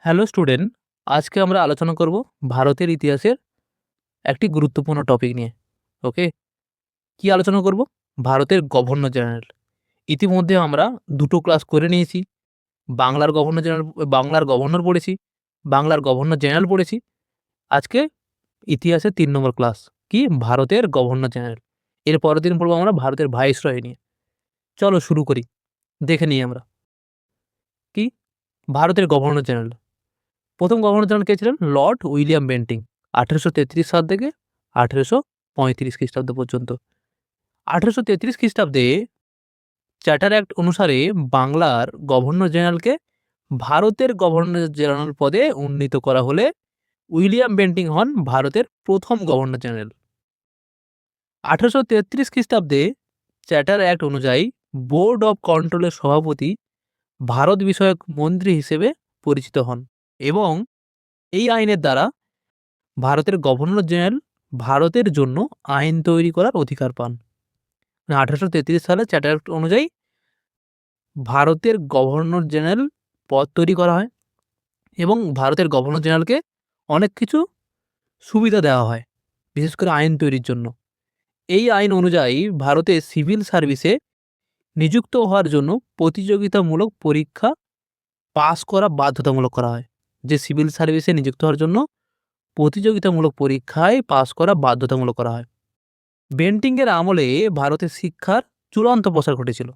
Hello student, আজকে আমরা আলোচনা করব ভারতের ইতিহাসের একটি গুরুত্বপূর্ণ টপিক নিয়ে। ওকে, কি আলোচনা করব? ভারতের গভর্নর জেনারেল। ইতিমধ্যে আমরা দুটো ক্লাস করে নিয়েছি। বাংলার গভর্নর পড়েছি, বাংলার গভর্নর জেনারেল পড়েছি। আজকে ইতিহাসের ৩ নম্বর ক্লাস, কি ভারতের গভর্নর জেনারেল। এর পরের দিন পড়বো আমরা ভারতের ভাইসরয় নিয়ে। চলো শুরু করি, দেখে নিই আমরা কি ভারতের গভর্নর জেনারেল। প্রথম গভর্নর জেনারেল কে ছিলেন? Lord William Bentinck. ১৮৩৩ সাল থেকে ১৮৩৫ খ্রিস্টাব্দ পর্যন্ত। ১৮৩৩ খ্রিস্টাব্দে চার্টার অ্যাক্ট অনুসারে বাংলার গভর্নর জেনারেলকে ভারতের গভর্নর জেনারেল পদে উন্নীত করা হলে উইলিয়াম বেন্টিং হন ভারতের প্রথম গভর্নর জেনারেল। ১৮৩৩ খ্রিস্টাব্দে চার্টার অ্যাক্ট অনুযায়ী বোর্ড অব কন্ট্রোলের সভাপতি ভারত বিষয়ক মন্ত্রী হিসেবে পরিচিত হন এবং এই আইনের দ্বারা ভারতের গভর্নর জেনারেল ভারতের জন্য আইন তৈরি করার অধিকার পান। ১৮৩৩ সালে চার্টার অ্যাক্ট অনুযায়ী ভারতের গভর্নর জেনারেল পদ তৈরি করা হয় এবং ভারতের গভর্নর জেনারেলকে অনেক কিছু সুবিধা দেওয়া হয়, বিশেষ করে আইন তৈরির জন্য। এই আইন অনুযায়ী ভারতে সিভিল সার্ভিসে নিযুক্ত হওয়ার জন্য প্রতিযোগিতামূলক পরীক্ষা পাস করা বাধ্যতামূলক করা হয়। যে সিভিল সার্ভিসে নিযুক্ত হওয়ার জন্য প্রতিযোগিতামূলক পরীক্ষায় পাস করা বাধ্যতামূলক করা হয়। বেন্টিংয়ের আমলে ভারতের শিক্ষার চূড়ান্ত প্রসার ঘটেছিল।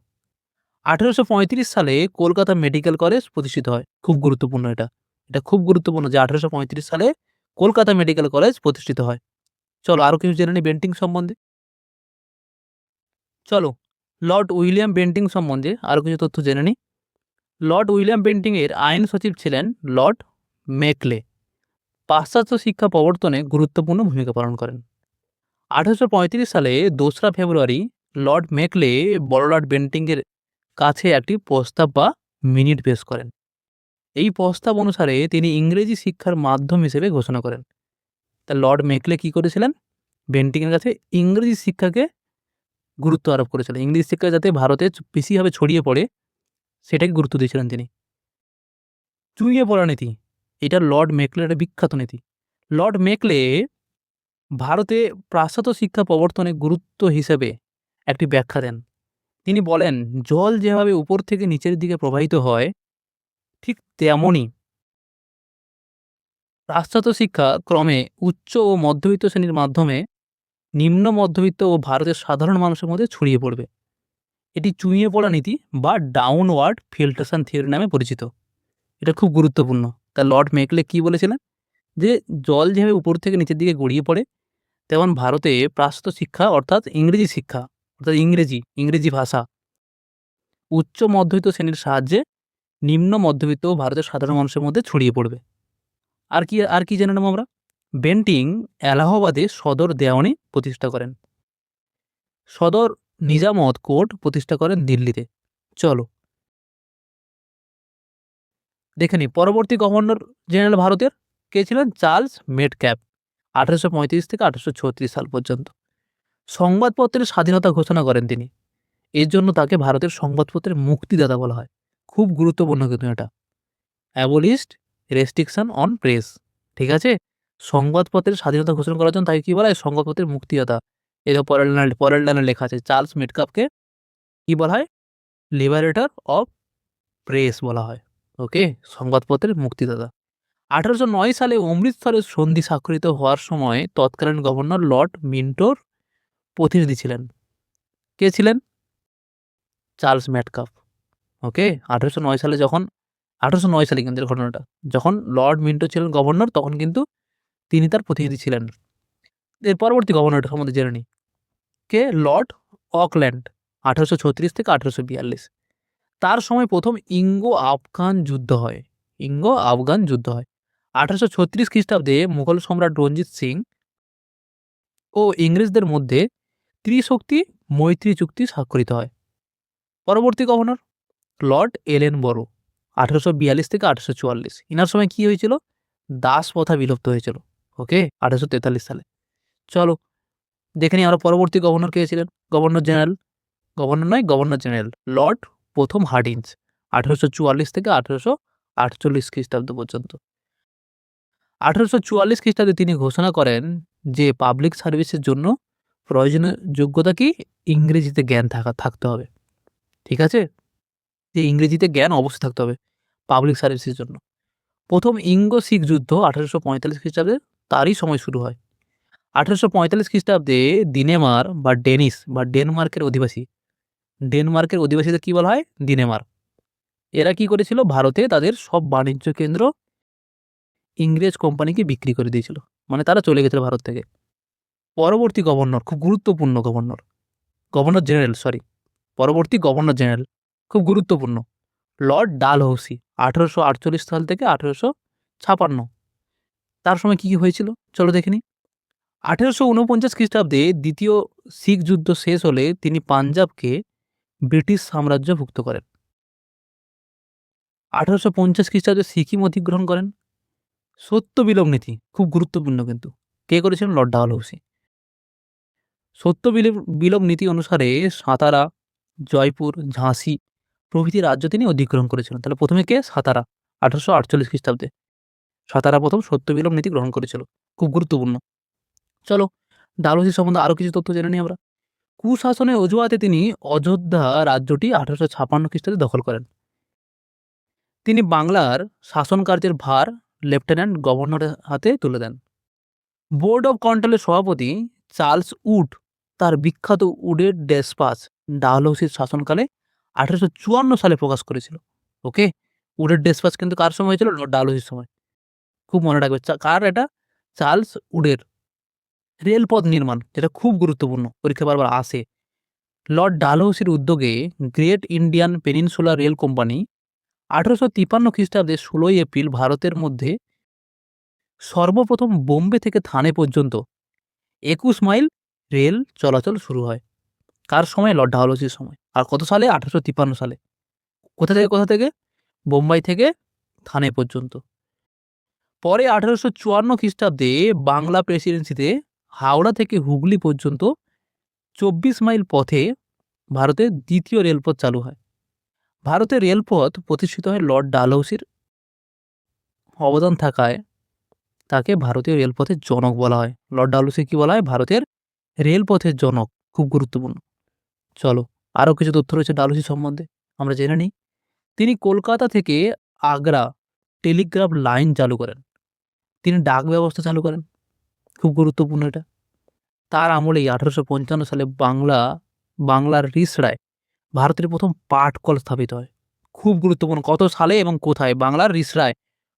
১৮৩৫ সালে কলকাতা মেডিকেল কলেজ প্রতিষ্ঠিত হয়। খুব গুরুত্বপূর্ণ এটা। এটা খুব গুরুত্বপূর্ণ যে ১৮৩৫ সালে কলকাতা মেডিকেল কলেজ প্রতিষ্ঠিত হয়। চলো আরও কিছু জেনে নিই বেন্টিং সম্বন্ধে। চলো লর্ড উইলিয়াম বেন্টিং সম্বন্ধে আরও কিছু তথ্য জেনে নিই। লর্ড উইলিয়াম বেন্টিংয়ের আইন সচিব ছিলেন লর্ড মেকলে। পাশ্চাত্য শিক্ষা প্রবর্তনে গুরুত্বপূর্ণ ভূমিকা পালন করেন। ১৮৩৫ সালে ২রা ফেব্রুয়ারি লর্ড মেকলে বড়লাট বেন্টিংয়ের কাছে একটি প্রস্তাব বা মিনিট পেশ করেন। এই প্রস্তাব অনুসারে তিনি ইংরেজি শিক্ষার মাধ্যম হিসেবে ঘোষণা করেন। তা লর্ড মেকলে কি করেছিলেন? বেন্টিংয়ের কাছে ইংরেজি শিক্ষাকে গুরুত্ব আরোপ করেছিলেন। ইংরেজি শিক্ষা যাতে ভারতে বেশিভাবে ছড়িয়ে পড়ে সেটাকে গুরুত্ব দিয়েছিলেন তিনি। চুইয়ে পড়া নীতি, এটা লর্ড মেকলের একটা বিখ্যাত নীতি। লর্ড মেকলে ভারতে পাশ্চাত্য শিক্ষা প্রবর্তনে গুরুত্ব হিসেবে একটি ব্যাখ্যা দেন। তিনি বলেন, জল যেভাবে উপর থেকে নিচের দিকে প্রবাহিত হয় ঠিক তেমনই পাশ্চাত্য শিক্ষা ক্রমে উচ্চ ও মধ্যবিত্ত শ্রেণীর মাধ্যমে নিম্ন মধ্যবিত্ত ও ভারতের সাধারণ মানুষের মধ্যে ছড়িয়ে পড়বে। এটি চুইয়ে পড়া নীতি বা ডাউনওয়ার্ড ফিল্ট্রেশন থিওরি নামে পরিচিত। এটা খুব গুরুত্বপূর্ণ। তা লর্ড মেকলে কি বলেছিলেন? যে জল যেভাবে উপর থেকে নিচের দিকে গড়িয়ে পড়ে তেমন ভারতে পাশ্চাত্য শিক্ষা অর্থাৎ ইংরেজি শিক্ষা অর্থাৎ ইংরেজি ভাষা উচ্চ মধ্যবিত্ত শ্রেণীর সাহায্যে নিম্ন মধ্যবিত্ত ও ভারতের সাধারণ মানুষের মধ্যে ছড়িয়ে পড়বে। আর কি জেনে নেব আমরা? বেন্টিং এলাহাবাদে সদর দেওয়ানি প্রতিষ্ঠা করেন। সদর নিজামত কোর্ট প্রতিষ্ঠা করেন দিল্লিতে। চলো দেখে নিই পরবর্তী গভর্নর জেনারেল ভারতের কে ছিলেন? চার্লস মেটক্যাপ। ১৮৩৫ থেকে ১৮৩৬ সাল পর্যন্ত সংবাদপত্রের স্বাধীনতা ঘোষণা করেন তিনি। এর জন্য তাকে ভারতের সংবাদপত্রের মুক্তিদাতা বলা হয়। খুব গুরুত্বপূর্ণ কিন্তু এটা। অ্যাবলিস্ট রেস্ট্রিকশন অন প্রেস। ঠিক আছে? সংবাদপত্রের স্বাধীনতা ঘোষণা করার জন্য তাকে কি বলা হয়? সংবাদপত্রের মুক্তিদাতা। এটা পরের লাইনে লেখা আছে। চার্লস মেটকাপকে কি বলা হয়? লিবারেটর অফ প্রেস বলা হয়। ওকে? সংবাদপত্রের মুক্তিদাতা। ১৮০৯ সালে অমৃতসরের সন্ধি স্বাক্ষরিত হওয়ার সময় তৎকালীন গভর্নর লর্ড মিন্টোর প্রতিনিধি ছিলেন। কে ছিলেন? চার্লস মেটকাপ। ওকে? ১৮০৯ সালে যখন ১৮০৯ সালে কিন্তু এর ঘটনাটা। যখন লর্ড মিন্টো ছিলেন গভর্নর তখন কিন্তু তিনি তার প্রতিনিধি ছিলেন। এর পরবর্তী গভর্নরটার সম্বন্ধে জেনে নিই। কে? Lord Auckland. ১৮৩৬ থেকে ১৮৪২। তার সময় প্রথম ইঙ্গো-আফগান যুদ্ধ হয়। ১৮৩৬ খ্রিস্টাব্দে মুঘল সম্রাট রঞ্জিত সিং ও ইংরেজদের মধ্যে ত্রিশক্তি মৈত্রী চুক্তি স্বাক্ষরিত হয়। পরবর্তী গভর্নর লর্ড এলেন বরো। ১৮৪২ থেকে ১৮৪৪। ইনার সময় কি হয়েছিল? দাস প্রথা বিলুপ্ত হয়েছিল। ওকে? ১৮৪৩ সালে। চলো দেখে নিই আমরা পরবর্তী গভর্নর কে ছিলেন? গভর্নর জেনারেল লর্ড প্রথম হার্ডিঞ্জ। ১৮৪৪ থেকে 48 খ্রিস্টাব্দ পর্যন্ত। 1844 খ্রিস্টাব্দে তিনি ঘোষণা করেন যে পাবলিক সার্ভিসের জন্য প্রয়োজনীয় যোগ্যতা কি? ইংরেজিতে জ্ঞান থাকতে হবে। ঠিক আছে? যে ইংরেজিতে জ্ঞান অবশ্যই থাকতে হবে পাবলিক সার্ভিসের জন্য। প্রথম ইঙ্গো-শিখ যুদ্ধ 1845 খ্রিস্টাব্দে তারই সময় শুরু হয়। 1845 খ্রিস্টাব্দে দিনেমার বা ডেনিশ বা ডেনমার্কের অধিবাসীদের কি বলা হয়? দিনেমার। এরা কি করেছিল? ভারতে তাদের সব বাণিজ্য কেন্দ্র ইংরেজ কোম্পানিকে বিক্রি করে দিয়েছিল। মানে তারা চলে গেছিল ভারত থেকে। পরবর্তী গভর্নর, খুব গুরুত্বপূর্ণ পরবর্তী গভর্নর জেনারেল খুব গুরুত্বপূর্ণ। লর্ড ডালহৌসি 1848 সাল থেকে 1856। তার সময় কি হয়েছিল? চলো দেখে নিই। 1849 খ্রিস্টাব্দে দ্বিতীয় শিখ যুদ্ধ শেষ হলে তিনি পাঞ্জাবকে ব্রিটিশ সাম্রাজ্যভুক্ত করেন। 1850 খ্রিস্টাব্দে সিকিম অধিগ্রহণ করেন। সত্য বিলোপ নীতি খুব গুরুত্বপূর্ণ কিন্তু। কে করেছিলেন? লর্ড ডালহৌসি। সত্য বিলোপ নীতি অনুসারে সাতারা, জয়পুর, ঝাঁসি প্রভৃতি রাজ্য তিনি অধিগ্রহণ করেছিলেন। তাহলে প্রথমে কে? সাতারা, 1848 খ্রিস্টাব্দে। সাতারা প্রথম সত্য বিলোপ নীতি গ্রহণ করেছিল। খুব গুরুত্বপূর্ণ। চলো ডালহৌসি সম্বন্ধে আরও কিছু তথ্য জেনে নিই আমরা। কুশাসনের অজুহাতে তিনি অযোধ্যা রাজ্যটি 1856 খ্রিস্টাব্দে দখল করেন। তিনি বাংলার শাসন কার্যের ভার লেফটেন্যান্ট গভর্নরের হাতে তুলে দেন। বোর্ড অব কন্ট্রোলের সভাপতি চার্লস উড তার বিখ্যাত উডের ডেসপাচ ডালহৌসির শাসনকালে 1854 সালে প্রকাশ করেছিল। ওকে, উডের ডেসপাচ কিন্তু কার সময় হয়েছিল? লর্ড ডালহৌসির সময়। খুব মনে রাখবে কার এটা? চার্লস উডের। রেলপথ নির্মাণ, যেটা খুব গুরুত্বপূর্ণ, পরীক্ষা বারবার আসে। লর্ড ডালহৌসির উদ্যোগে great Indian peninsula rail company 1853 খ্রিস্টাব্দে 16 এপ্রিল ভারতের মধ্যে সর্বপ্রথম বোম্বে থেকে থানে পর্যন্ত 21 মাইল রেল চলাচল শুরু হয়। কার সময়? লর্ড ডালহৌসির সময়। আর কত সালে? 1853 সালে। কোথা থেকে? বোম্বাই থেকে থানে পর্যন্ত। পরে 1854 খ্রিস্টাব্দে বাংলা প্রেসিডেন্সিতে হাওড়া থেকে হুগলি পর্যন্ত 24 মাইল পথে ভারতের দ্বিতীয় রেলপথ চালু হয়। ভারতের রেলপথ প্রতিষ্ঠিত হয় লর্ড ডালহৌসির অবদান থাকায় তাকে ভারতীয় রেলপথের জনক বলা হয়। লর্ড ডালহৌসি কি বলা হয়? ভারতের রেলপথের জনক। খুব গুরুত্বপূর্ণ। চলো আরও কিছু তথ্য রয়েছে ডালহৌসি সম্বন্ধে, আমরা জেনে নিই। তিনি কলকাতা থেকে আগ্রা টেলিগ্রাফ লাইন চালু করেন। তিনি ডাক ব্যবস্থা চালু করেন। খুব গুরুত্বপূর্ণ এটা। তার আমলেই 1855 সালে বাংলার রিসড়ায় ভারতের প্রথম পাটকল স্থাপিত হয়। খুব গুরুত্বপূর্ণ। কত সালে এবং কোথায়? বাংলার রিসড়ায়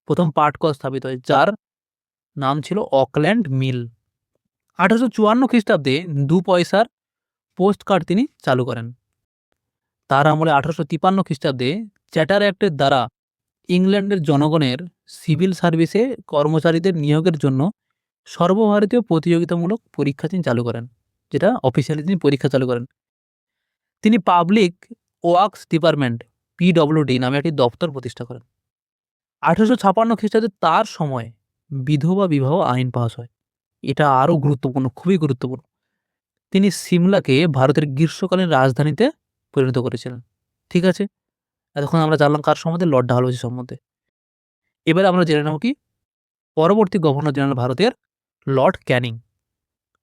প্রথম পাটকল স্থাপিত হয়, যার নাম ছিল অকল্যান্ড মিল। 1854 খ্রিস্টাব্দে 2 পয়সার পোস্ট কার্ড তিনি চালু করেন। তার আমলে 1853 খ্রিস্টাব্দে চ্যাটার অ্যাক্টের দ্বারা ইংল্যান্ডের জনগণের সিভিল সার্ভিসে কর্মচারীদের নিয়োগের জন্য সর্বভারতীয় প্রতিযোগিতামূলক পরীক্ষা তিনি চালু করেন, যেটা অফিসিয়ালি তিনি পরীক্ষা চালু করেন। তিনি পাবলিক ওয়ার্কস ডিপার্টমেন্ট পিডব্লিউডি নামে একটি দপ্তর প্রতিষ্ঠা করেন। 1856 খ্রিস্টাব্দে তার সময় বিধবা বিবাহ আইন পাস হয়। এটা আরও গুরুত্বপূর্ণ, খুবই গুরুত্বপূর্ণ। তিনি সিমলাকে ভারতের গ্রীষ্মকালীন রাজধানীতে পরিণত করেছিলেন। ঠিক আছে, এতক্ষণ আমরা জানলাম কার সম্বন্ধে? লর্ড ডালহৌসি সম্বন্ধে। এবারে আমরা জেনে নেব কি পরবর্তী গভর্নর জেনারেল ভারতের লর্ড ক্যানিং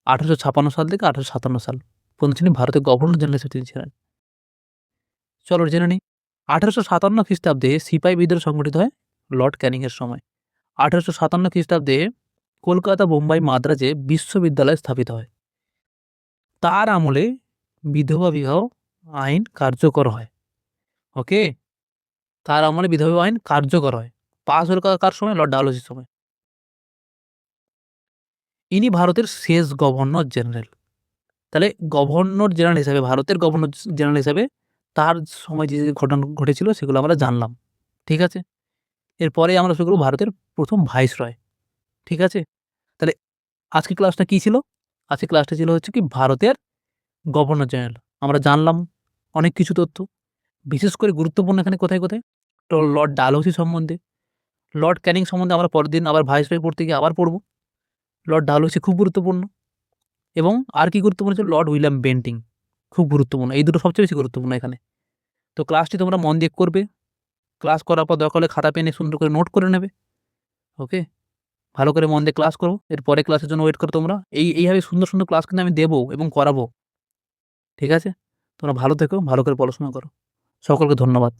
1856 সাল থেকে 1857 সাল পর্যন্ত তিনি ভারতের গভর্নর জেনারেল হিসেবে তিনি ছিলেন। চলো জেনে নিই। 1857 খ্রিস্টাব্দে সিপাহি বিদ্রোহ সংগঠিত হয় লর্ড ক্যানিংয়ের সময়। 1857 খ্রিস্টাব্দে কলকাতা, বোম্বাই, মাদ্রাজে বিশ্ববিদ্যালয় স্থাপিত হয়। তার আমলে বিধবা বিবাহ আইন কার্যকর হয়। ওকে, তার আমলে বিধবা আইন কার্যকর হয়। পাস হল কার সময়? লর্ড ডালহৌসির সময়। ইনি ভারতের শেষ গভর্নর জেনারেল। তাহলে গভর্নর জেনারেল হিসাবে, ভারতের গভর্নর জেনারেল হিসাবে তার সময় যে ঘটনা ঘটেছিল সেগুলো আমরা জানলাম। ঠিক আছে, এরপরে আমরা শুরু করব ভারতের প্রথম ভাইসরয়। ঠিক আছে, তাহলে আজকে ক্লাসটা কী ছিল? আজকে ক্লাসটা ছিল হচ্ছে কি ভারতের গভর্নর জেনারেল। আমরা জানলাম অনেক কিছু তথ্য, বিশেষ করে গুরুত্বপূর্ণ এখানে কোথায় তো লর্ড ডালহৌসি সম্বন্ধে, লর্ড ক্যানিং সম্বন্ধে আমরা পরের দিন আবার ভাইসরয় পড়তে গিয়ে আবার পড়ব। লর্ড ডালহৌসি খুব গুরুত্বপূর্ণ, এবং আর কি গুরুত্বপূর্ণ ছিল? লর্ড উইলিয়াম বেন্টিং খুব গুরুত্বপূর্ণ। এই দুটো সবচেয়ে বেশি গুরুত্বপূর্ণ এখানে। তো ক্লাসটি তোমরা মন দিয়ে করবে, ক্লাস করার পর দরকার হলে খাতা পেনে সুন্দর করে নোট করে নেবে। ওকে? ভালো করে মন দিয়ে ক্লাস করো। এর পরের ক্লাসের জন্য ওয়েট করো তোমরা। এইভাবে সুন্দর, সুন্দর ক্লাস কিন্তু আমি দেবো এবং করাবো। ঠিক আছে? তোমরা ভালো থেকো, ভালো করে পড়াশোনা করো। সকলকে ধন্যবাদ।